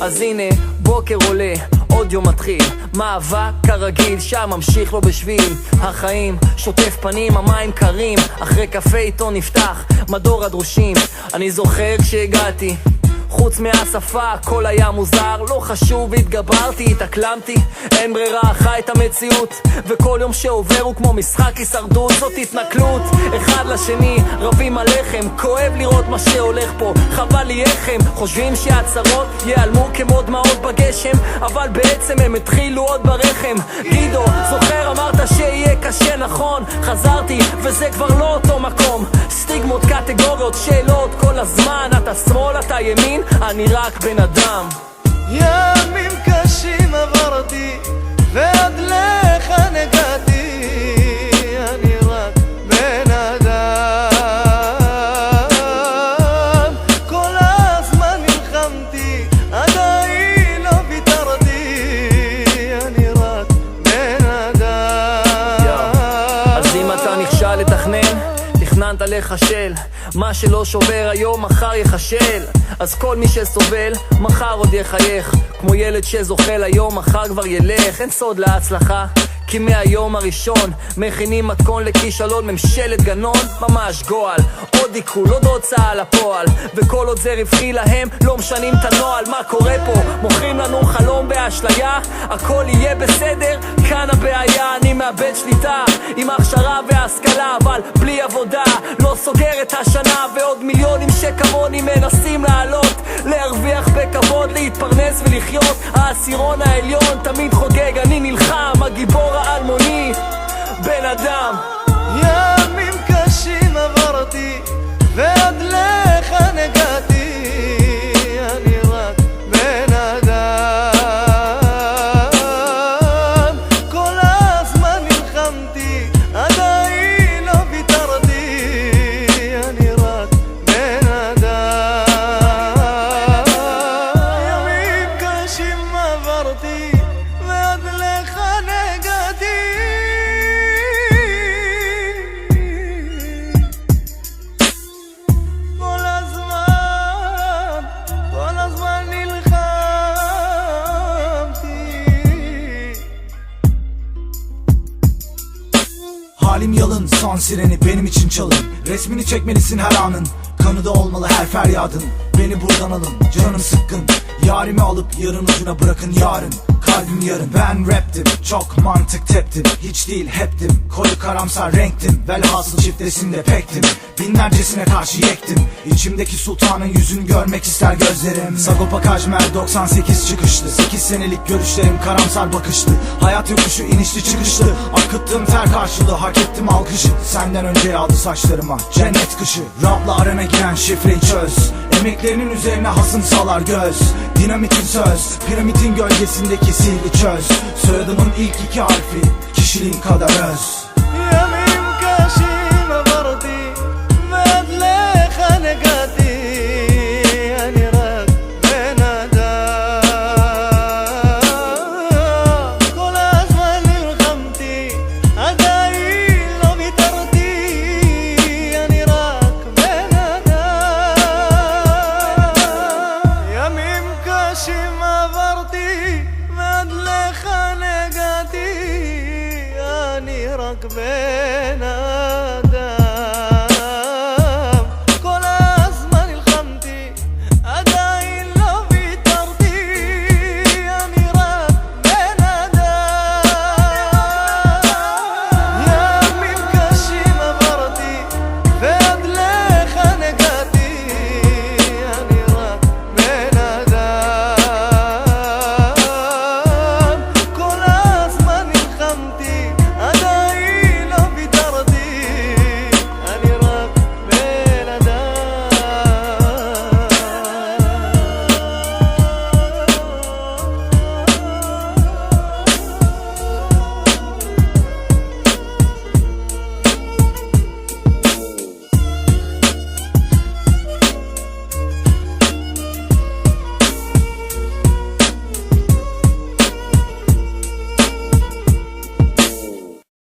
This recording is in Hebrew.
אז הנה בוקר עולה, עוד יום מתחיל, מאבק כרגיל, שם ממשיך לו בשביל החיים, שוטף פנים, המים קרים, אחרי קפה עיתון נפתח, מדור הדרושים. אני זוכר כשהגעתי, חוץ מהשפה הכל היה מוזר, לא חשוב, התגברתי, התאקלמתי, אין ברירה, חי את המציאות, וכל יום שעובר הוא כמו משחק הישרדות. זאת התנכלות, אחד לשני רבים עליכם, כואב לראות מה שהולך פה, חבל לי איך הם חושבים שהצרות ייעלמו כמו דמעות בגשם, אבל בעצם הם התחילו עוד ברחם. גידו, זוכר אמרת שיהיה קשה, נכון, חזרתי וזה כבר לא אותו מקום, סטיגמות, קטגוריות, שאלות כל הזמן, אתה שמאל, אתה ימין, אני רק בן אדם. ימים קשים עברתי ועד לכאן הגעתי, אני רק בן אדם. כל הזמן נלחמתי, עדיין לא ויתרתי, אני רק בן אדם. אז אם אתה נכשל לתכנן, תכננת לחשל, מה שלא שובר היום מחר יחשל. אז כל מי שסובל מחר עוד יחייך, כמו ילד שזוחל היום מחר כבר ילך. אין סוד להצלחה, כי מהיום הראשון מכינים מתכון לכישלון. ממשלת גנון, ממש גועל, עוד עיכול, עוד הוצאה לפועל, וכל עוד זה רווחי להם לא משנים את הנועל. מה קורה פה? מוכרים לנו חלום באשליה, הכל יהיה בסדר, כאן הבעיה. אני מאבד שליטה עם הכשרה והשכלה, אבל בלי עבודה לא סוגר את השנה, ועוד מיליונים שכמוני מנסים לעלות, להרוויח בכבוד, להתפרנס ולחיות. העשירון העליון תמיד חוגג, אני נלחם, הגיבור האלמוני, בן אדם. ימים קשים עברתי ועד לכאן הגעתי, אני רק בן אדם. כל הזמן נלחמתי, עדיין לא ויתרתי, אני רק בן אדם. ימים קשים עברתי ועד לכאן הגעתי, halim yalın, son sireni benim için çalın. Resmini çekmelisin her anın, kanıda olmalı her feryadın. Beni buradan alın, canım sıkkın, yarimi alıp yarın ucuna bırakın yarın. Kalbim yarın, ben raptim, çok mantık teptim, hiç değil heptim, koyu karamsar renktim, velhasıl çiftesinde pektim, binlercesine karşı yektim. İçimdeki sultanın yüzünü görmek ister gözlerim. Sagopa Kajmer 98 çıkışlı, 8 senelik görüşlerim karamsar bakışlı. Hayat yokuşu inişli çıkışlı, akıttığım ter karşılığı hak ettim alkışı. Senden önce yağdı saçlarıma cennet kışı, rapla arana giren şifreyi çöz, emeklerinin üzerine hasım salar göz. Dinamitin söz, piramidin gölgesindeki sihri çöz, soyadımın ilk iki harfi kişiliğin kadar öz. Yamim kaşı